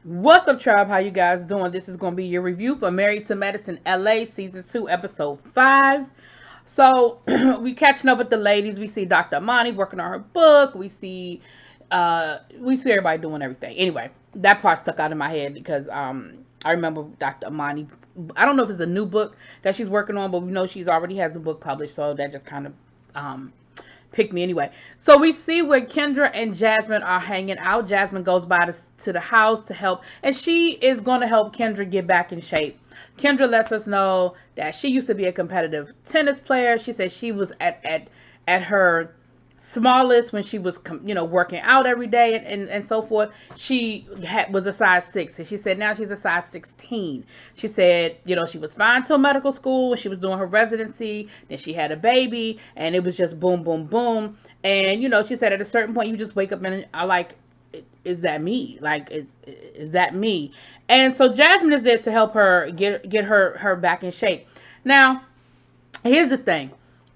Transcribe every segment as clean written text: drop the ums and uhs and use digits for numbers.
What's up, tribe? How you guys doing? This is going to be your review for Married to Medicine LA Season 2, Episode 5. So, we catching up with the ladies. We see Dr. Amani working on her book. We see everybody doing everything. Anyway, that part stuck out in my head because I remember Dr. Amani. I don't know if it's a new book that she's working on, but we know she's already has a book published, so that just kind of pick me anyway. So we see where Kendra and Jasmine are hanging out. Jasmine goes by to the house to help, and she is going to help Kendra get back in shape. Kendra lets us know that she used to be a competitive tennis player. She said she was at her smallest when she was working out every day and so forth. She was a size 6, and she said now she's a size 16. She said she was fine till medical school when she was doing her residency. Then she had a baby, and it was just boom boom boom. And she said at a certain point you just wake up and are like, is that me? Like, is that me? And so Jasmine is there to help her get her back in shape. Now, here's the thing.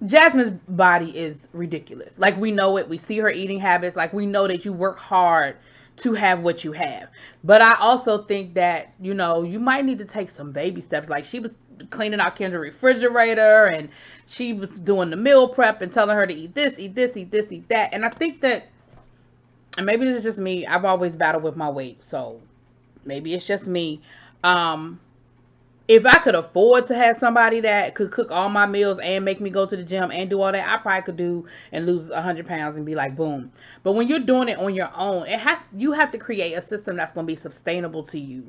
Jasmine's body is ridiculous. Like, we know it. We see her eating habits. Like, we know that you work hard to have what you have. But I also think that, you might need to take some baby steps. Like, she was cleaning out Kendra's refrigerator, and she was doing the meal prep and telling her to eat this, eat this, eat this, eat that. And I think that, and maybe this is just me, I've always battled with my weight. So maybe it's just me. If I could afford to have somebody that could cook all my meals and make me go to the gym and do all that, I probably could do and lose 100 pounds and be like, boom. But when you're doing it on your own, you have to create a system that's going to be sustainable to you.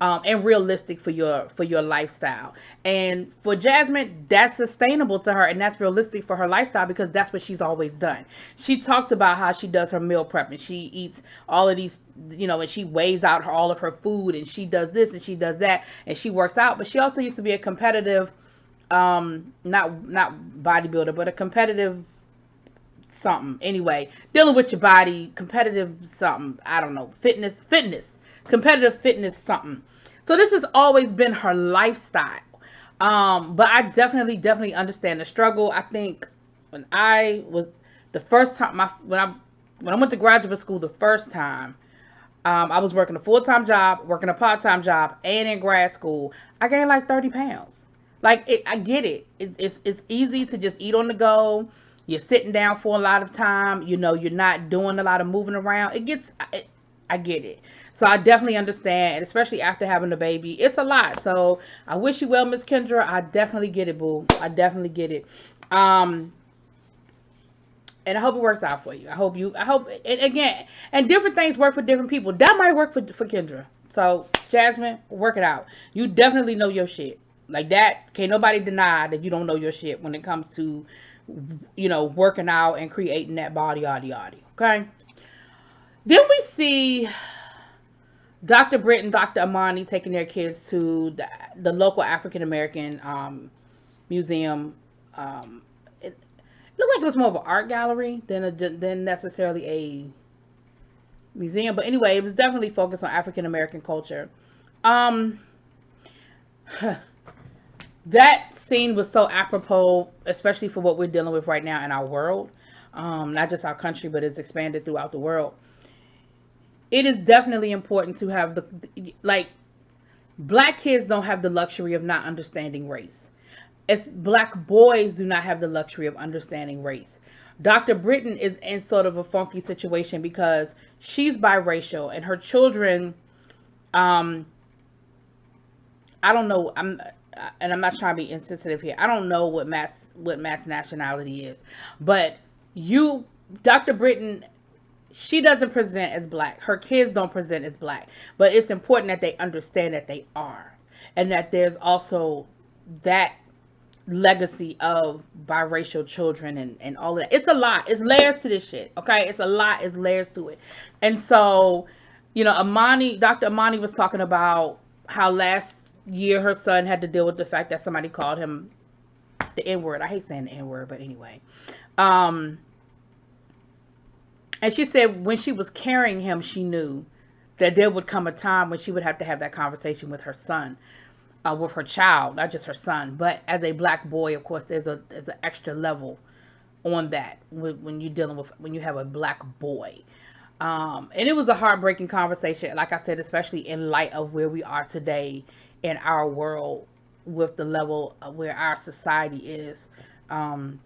And realistic for your lifestyle. And for Jasmine, that's sustainable to her, and that's realistic for her lifestyle because that's what she's always done. She talked about how she does her meal prep, and she eats all of these, and she weighs out all of her food, and she does this and she does that, and she works out. But she also used to be a competitive, not bodybuilder, but a competitive something. Anyway, dealing with your body, competitive something. I don't know, fitness. Competitive fitness something. So this has always been her lifestyle. But I definitely understand the struggle. I think when I was the first time when I went to graduate school the first time, I was working a full-time job, working a part-time job, and in grad school. I gained like 30 pounds. Like, I get it. It's easy to just eat on the go. You're sitting down for a lot of time. You're not doing a lot of moving around. I get it. So I definitely understand, and especially after having a baby, it's a lot. So I wish you well, Miss Kendra. I definitely get it, boo. I definitely get it. And I hope it works out for you. I hope, and again, and different things work for different people. That might work for Kendra. So Jasmine, work it out. You definitely know your shit. Like that, can't nobody deny that you don't know your shit when it comes to, working out and creating that body, yada yada. Okay. Then we see Dr. Britt and Dr. Amani taking their kids to the local African American museum. It looked like it was more of an art gallery than necessarily a museum. But anyway, it was definitely focused on African American culture. That scene was so apropos, especially for what we're dealing with right now in our world. Not just our country, but it's expanded throughout the world. It is definitely important to have black kids don't have the luxury of not understanding race. As black boys do not have the luxury of understanding race. Dr. Britton is in sort of a funky situation because she's biracial and her children, I don't know, I'm not trying to be insensitive here. I don't know what mass nationality is, but Dr. Britton, she doesn't present as black. Her kids don't present as black. But it's important that they understand that they are. And that there's also that legacy of biracial children and all of that. It's a lot. It's layers to this shit. Okay? It's a lot. It's layers to it. And so, Dr. Amani was talking about how last year her son had to deal with the fact that somebody called him the N-word. I hate saying the N-word, but anyway. And she said when she was carrying him, she knew that there would come a time when she would have to have that conversation with her son, with her child, not just her son. But as a black boy, of course, there's an extra level on that when you're dealing with, when you have a black boy. And it was a heartbreaking conversation, like I said, especially in light of where we are today in our world with the level of where our society is. Um,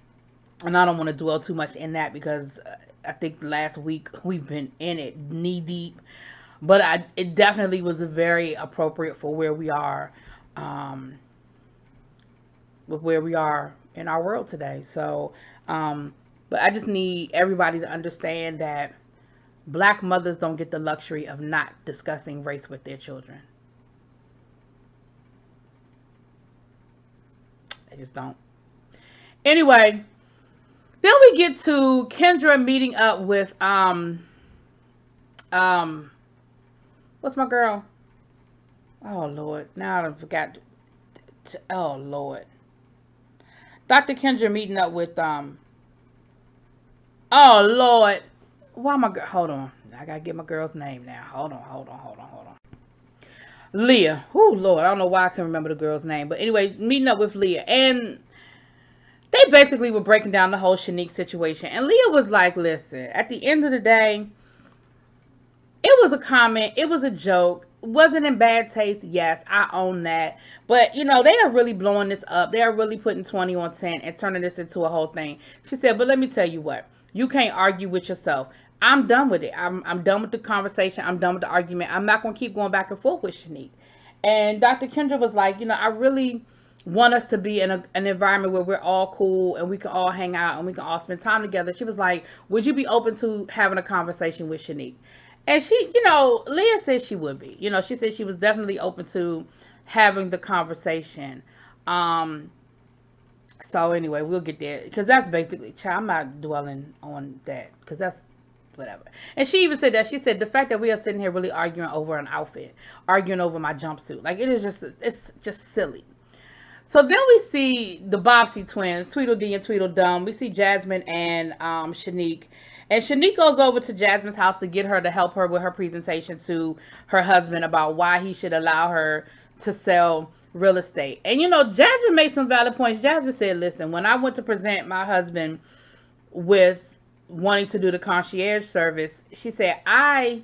and I don't want to dwell too much in that because I think last week we've been in it knee deep. But it definitely was very appropriate for where we are, um, with where we are in our world today. So, but I just need everybody to understand that black mothers don't get the luxury of not discussing race with their children. They just don't. Anyway, then we get to Kendra meeting up with um what's my girl? Oh Lord, now I forgot. Oh Lord, Dr. Kendra meeting up with Oh Lord, why my girl? Hold on, I gotta get my girl's name now. Hold on. Leah. Oh Lord, I don't know why I can remember the girl's name, but anyway, meeting up with Leah, and they basically were breaking down the whole Shanique situation. And Leah was like, "Listen, at the end of the day, it was a comment, it was a joke." Wasn't in bad taste, yes, I own that. But they are really blowing this up. They are really putting 20 on 10 and turning this into a whole thing. She said, but let me tell you what, you can't argue with yourself. I'm done with it. I'm done with the conversation. I'm done with the argument. I'm not going to keep going back and forth with Shanique. And Dr. Kendra was like, I really want us to be in an environment where we're all cool and we can all hang out and we can all spend time together. She was like, would you be open to having a conversation with Shanique? And she, Leah said she would be. She said she was definitely open to having the conversation. So anyway, we'll get there because that's basically, I'm not dwelling on that because that's whatever. And she even said that. She said the fact that we are sitting here really arguing over an outfit, arguing over my jumpsuit, like it's just silly. So then we see the Bobbsey twins, Tweedledee and Tweedledum. We see Jasmine and Shanique. And Shanique goes over to Jasmine's house to get her to help her with her presentation to her husband about why he should allow her to sell real estate. And Jasmine made some valid points. Jasmine said, listen, when I went to present my husband with wanting to do the concierge service, she said, I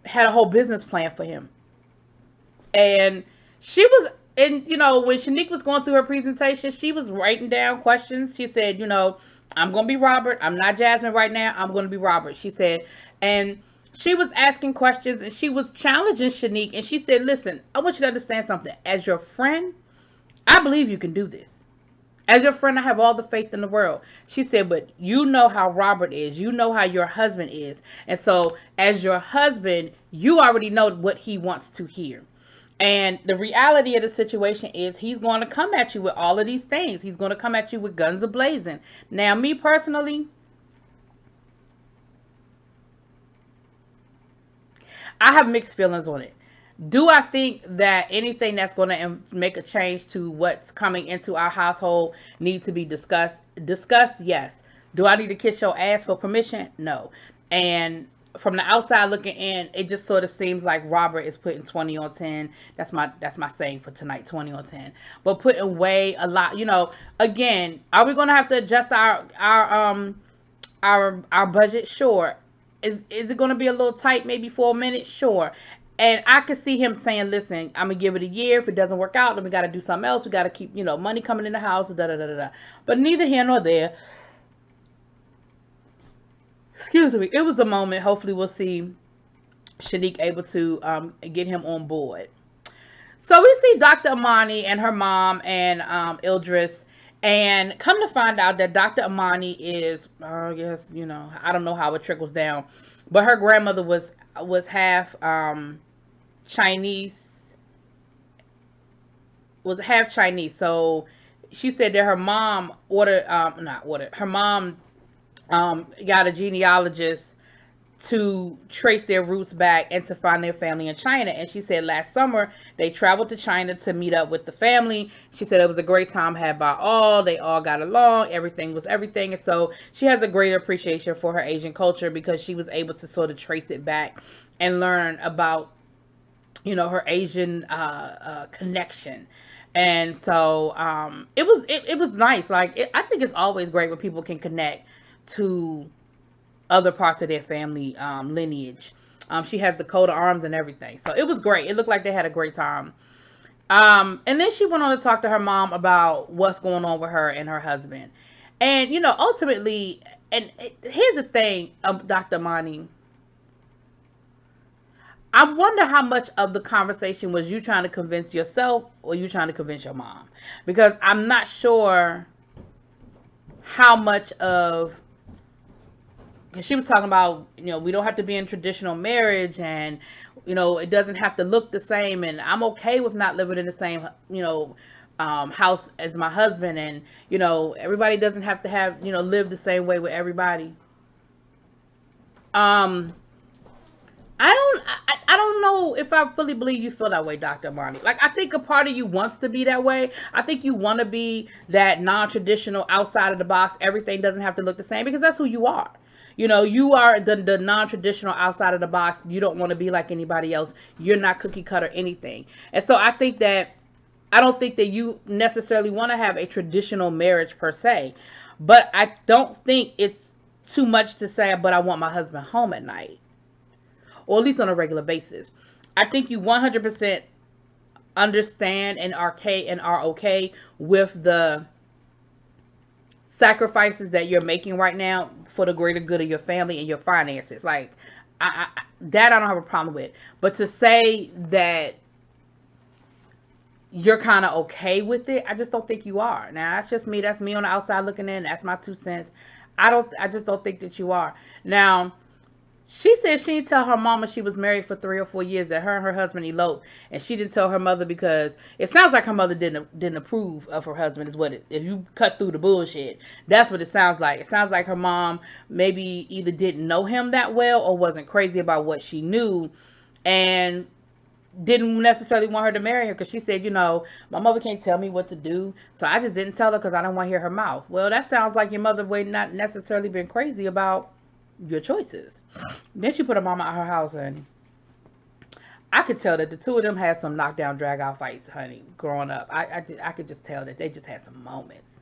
had a whole business plan for him. And she was, and when Shanique was going through her presentation, she was writing down questions. She said, I'm going to be Robert. I'm not Jasmine right now. I'm going to be Robert. She said, and she was asking questions and she was challenging Shanique. And she said, listen, I want you to understand something. As your friend, I believe you can do this. As your friend, I have all the faith in the world. She said, but you know how Robert is. You know how your husband is. And so as your husband, you already know what he wants to hear. And the reality of the situation is he's going to come at you with all of these things. He's going to come at you with guns a-blazing. Now, me personally, I have mixed feelings on it. Do I think that anything that's going to make a change to what's coming into our household needs to be discussed? Discussed, yes. Do I need to kiss your ass for permission? No. And from the outside looking in, it just sort of seems like Robert is putting 20 on 10. That's my saying for tonight, 20 on 10. But putting way a lot, again, are we going to have to adjust our budget? Sure. Is it going to be a little tight maybe for a minute? Sure. And I could see him saying, listen, I'm going to give it a year. If it doesn't work out, then we got to do something else. We got to keep, money coming in the house, da-da-da-da-da. But neither here nor there. Excuse me. It was a moment. Hopefully we'll see Shanique able to get him on board. So we see Dr. Amani and her mom and Idris. And come to find out that Dr. Amani is, I guess, I don't know how it trickles down. But her grandmother was half Chinese. Was half Chinese. So she said that her mom her mom got a genealogist to trace their roots back and to find their family in China. And she said last summer they traveled to China to meet up with the family. She said it was a great time had by all. They all got along. Everything was everything. And so she has a greater appreciation for her Asian culture because she was able to sort of trace it back and learn about, her Asian connection. And so it was nice. Like, I think it's always great when people can connect to other parts of their family lineage. She has the coat of arms and everything. So it was great. It looked like they had a great time. And then she went on to talk to her mom about what's going on with her and her husband. And, you know, ultimately, and here's the thing, Dr. Amani. I wonder how much of the conversation was you trying to convince yourself or you trying to convince your mom. Because I'm not sure how much of... Because she was talking about, you know, we don't have to be in traditional marriage and, you know, it doesn't have to look the same. And I'm okay with not living in the same, you know, house as my husband. And, you know, everybody doesn't have to have, you know, live the same way with everybody. I don't know if I fully believe you feel that way, Dr. Amani. Like, I think a part of you wants to be that way. I think you want to be that non-traditional, outside of the box. Everything doesn't have to look the same because that's who you are. You know, you are the non-traditional, outside of the box. You don't want to be like anybody else. You're not cookie cutter anything. And so I don't think that you necessarily want to have a traditional marriage per se. But I don't think it's too much to say, but I want my husband home at night. Or at least on a regular basis. I think you 100% understand and are okay with the sacrifices that you're making right now for the greater good of your family and your finances. Like, that I don't have a problem with. But to say that you're kind of okay with it, I just don't think you are. Now, that's just me. That's me on the outside looking in. That's my 2 cents. I just don't think that you are. Now, she said she didn't tell her mama she was married for 3 or 4 years, that her and her husband eloped, and she didn't tell her mother because it sounds like her mother didn't approve of her husband. Is what if you cut through the bullshit, that's what it sounds like. It sounds like her mom maybe either didn't know him that well or wasn't crazy about what she knew, and didn't necessarily want her to marry her because she said, you know, my mother can't tell me what to do, so I just didn't tell her because I don't want to hear her mouth. Well, that sounds like your mother would not necessarily been crazy about your choices. Then she put her mama out her house, and I could tell that the two of them had some knockdown, drag out fights, honey, growing up. I could just tell that they just had some moments.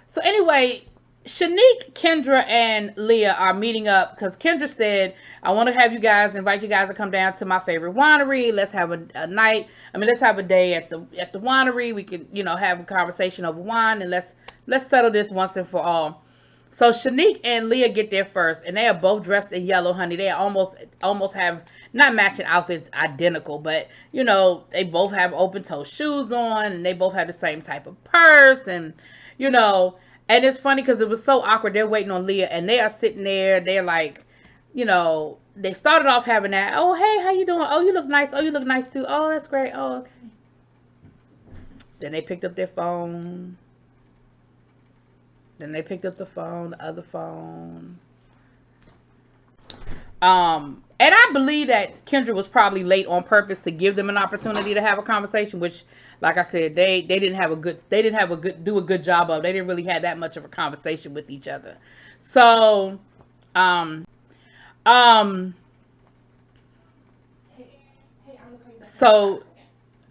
So anyway, Shanique, Kendra, and Leah are meeting up because Kendra said, I want to invite you guys to come down to my favorite winery. Let's have a night. Let's have a day at the winery. We can, you know, have a conversation over wine, and let's settle this once and for all. So Shanique and Leah get there first, and they are both dressed in yellow, honey. They almost have not matching outfits identical, but you know, they both have open-toe shoes on, and they both have the same type of purse, and you know, and it's funny because it was so awkward. They're waiting on Leah, and they are sitting there. They're like, you know, they started off having that, oh hey, how you doing? Oh, you look nice. Oh, you look nice too. Oh, that's great. Oh, okay. Then they picked up their phone. Then they picked up the phone, the other phone. And I believe that Kendra was probably late on purpose to give them an opportunity to have a conversation, which, like I said, they didn't do a good job of. They didn't really have that much of a conversation with each other. So,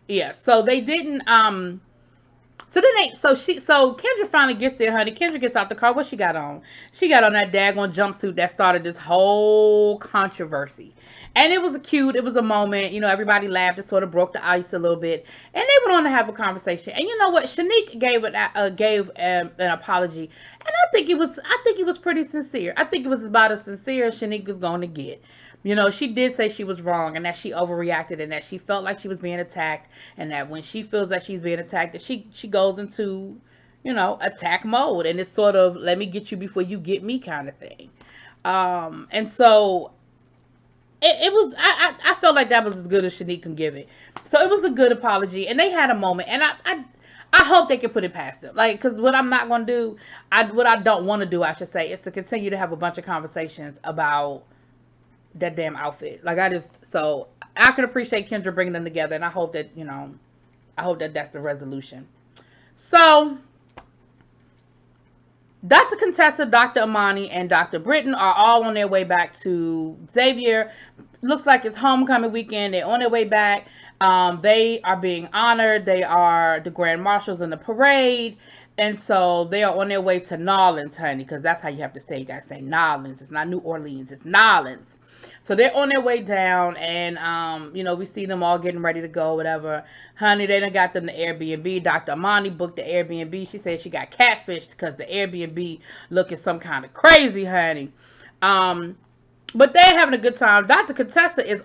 yeah, so they didn't, so Kendra finally gets there, honey. Kendra gets out the car. What she got on? She got on that daggone jumpsuit that started this whole controversy. And it was cute. It was a moment. You know, everybody laughed. It sort of broke the ice a little bit. And they went on to have a conversation. And you know what? Shanique gave an apology. And I think it was pretty sincere. I think it was about as sincere as Shanique was going to get. You know, she did say she was wrong and that she overreacted and that she felt like she was being attacked, and that when she feels that she's being attacked, that she goes into, you know, attack mode, and it's sort of let me get you before you get me kind of thing. And so it was, I felt like that was as good as Shanique can give it. So it was a good apology, and they had a moment, and I hope they can put it past them. Like, because what I'm not going to do, what I don't want to do, I should say, is to continue to have a bunch of conversations about that damn outfit. Like, so I can appreciate Kendra bringing them together, and I hope that, you know, that's the resolution. So Dr. Contessa, Dr. Amani, and Dr. Britton are all on their way back to Xavier. Looks like it's homecoming weekend. They're on their way back. They are being honored. They are the grand marshals in the parade. And so they are on their way to Nolens, honey, because that's how you have to say. You gotta say Nolens. It's not New Orleans. It's Nolens. So they're on their way down, and we see them all getting ready to go, whatever. Honey, they done got them the Airbnb. Dr. Amani booked the Airbnb. She said she got catfished because the Airbnb looking some kind of crazy, honey. But they're having a good time. Dr. Contessa is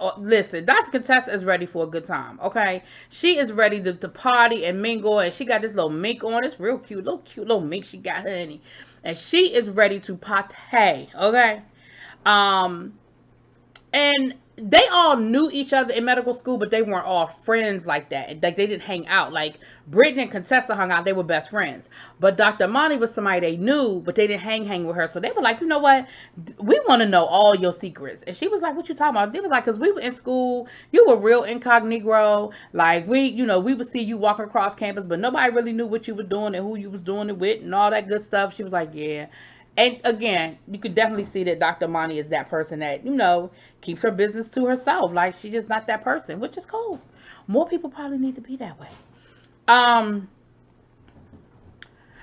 ready for a good time, okay? She is ready to party and mingle, and she got this little mink on. It's real cute little mink she got, honey. And she is ready to party, okay? And they all knew each other in medical school, but they weren't all friends like that. Like, they didn't hang out. Like, Brittany and Contessa hung out. They were best friends. But Dr. Amani was somebody they knew, but they didn't hang with her. So they were like, you know what? We want to know all your secrets. And she was like, what you talking about? They was like, because we were in school. You were real incognito. Like, we would see you walking across campus, but nobody really knew what you were doing and who you was doing it with and all that good stuff. She was like, yeah. And again, you could definitely see that Dr. Amani is that person that, keeps her business to herself. Like, she's just not that person, which is cool. More people probably need to be that way.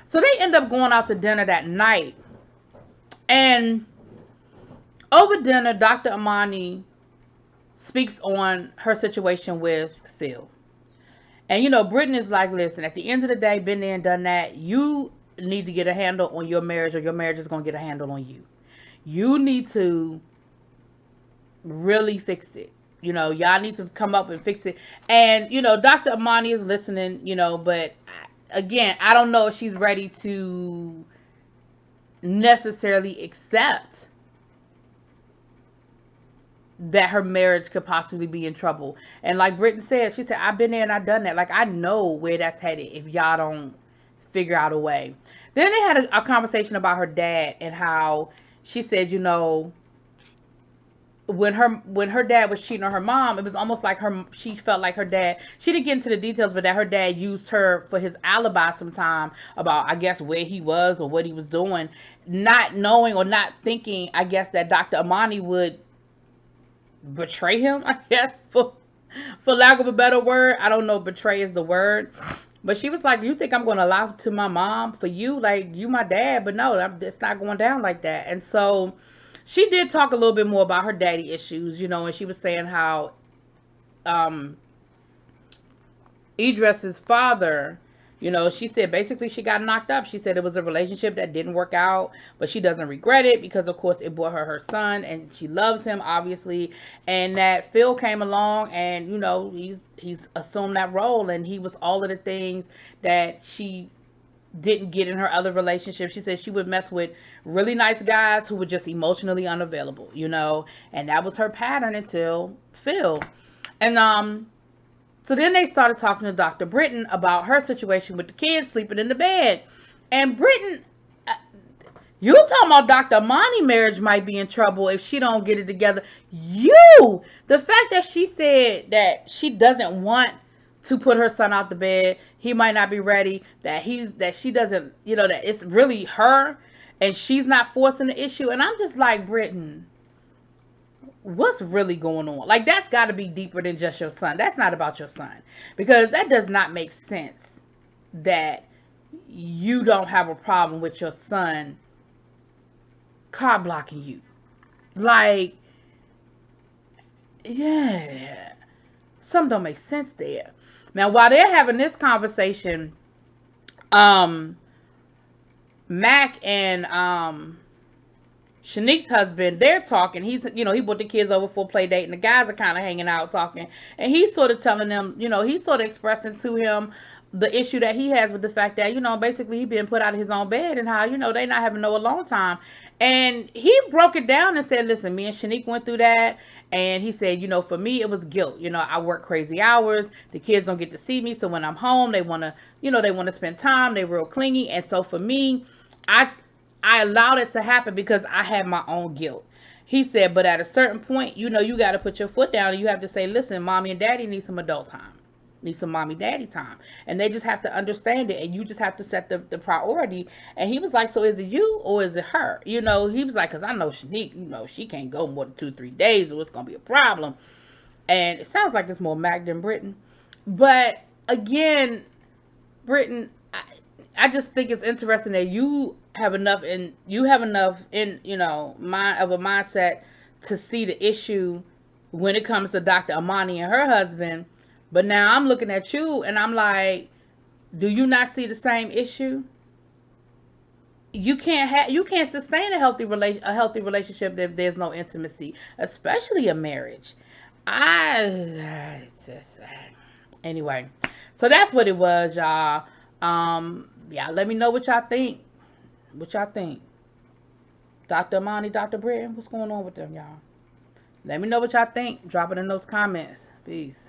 So they end up going out to dinner that night. And over dinner, Dr. Amani speaks on her situation with Phil. And, Brittany is like, listen, at the end of the day, been there and done that. You need to get a handle on your marriage, or your marriage is going to get a handle on you. You need to really fix it. Y'all need to come up and fix it. And, Dr. Amani is listening, but again, I don't know if she's ready to necessarily accept that her marriage could possibly be in trouble. And like Brittany said, she said, I've been there and I've done that. Like, I know where that's headed if y'all don't figure out a way. Then they had a conversation about her dad and how she said, when her dad was cheating on her mom, it was almost like she felt like her dad, she didn't get into the details, but that her dad used her for his alibi sometime about, I guess, where he was or what he was doing, not knowing or not thinking, I guess, that Dr. Amani would betray him, I guess, for lack of a better word. I don't know if betray is the word. But she was like, you think I'm going to lie to my mom for you? Like, you my dad. But no, it's not going down like that. And so she did talk a little bit more about her daddy issues, and she was saying how Idris's father, she said basically she got knocked up. She said it was a relationship that didn't work out, but she doesn't regret it because, of course, it brought her son, and she loves him, obviously. And that Phil came along, and, he's assumed that role, and he was all of the things that she didn't get in her other relationship. She said she would mess with really nice guys who were just emotionally unavailable, and that was her pattern until Phil. And so then they started talking to Dr. Britton about her situation with the kids sleeping in the bed. And Britton, you talking about Dr. Amani marriage might be in trouble if she don't get it together. The fact that she said that she doesn't want to put her son out the bed, he might not be ready, that she doesn't, that it's really her and she's not forcing the issue. And I'm just like, Britton, what's really going on? Like, that's got to be deeper than just your son. That's not about your son, because that does not make sense that you don't have a problem with your son car blocking you. Like, yeah, something don't make sense there. Now, while they're having this conversation, Mac and Shanique's husband, they're talking. He's, he brought the kids over for a play date, and the guys are kind of hanging out talking. And he's sort of telling them, he's sort of expressing to him the issue that he has with the fact that, basically he being put out of his own bed, and how, they not having no alone time. And he broke it down and said, listen, me and Shanique went through that. And he said, for me, it was guilt. I work crazy hours. The kids don't get to see me. So when I'm home, they want to spend time. They're real clingy. And so for me, I allowed it to happen because I had my own guilt. He said, but at a certain point, you got to put your foot down, and you have to say, listen, mommy and daddy need some adult time. Need some mommy daddy time. And they just have to understand it, and you just have to set the priority. And he was like, so is it you or is it her? He was like, because I know Shanique, she can't go more than 2-3 days or it's going to be a problem. And it sounds like it's more Mac than Britton. But again, Britton, I just think it's interesting that you have enough in you know mind of a mindset to see the issue when it comes to Dr. Amani and her husband, but now I'm looking at you and I'm like, do you not see the same issue? You can't sustain a healthy relationship if there's no intimacy, especially a marriage. I just anyway. So that's what it was, y'all. Yeah, let me know what y'all think. What y'all think? Dr. Amani, Dr. Britton, what's going on with them, y'all? Let me know what y'all think. Drop it in those comments. Peace.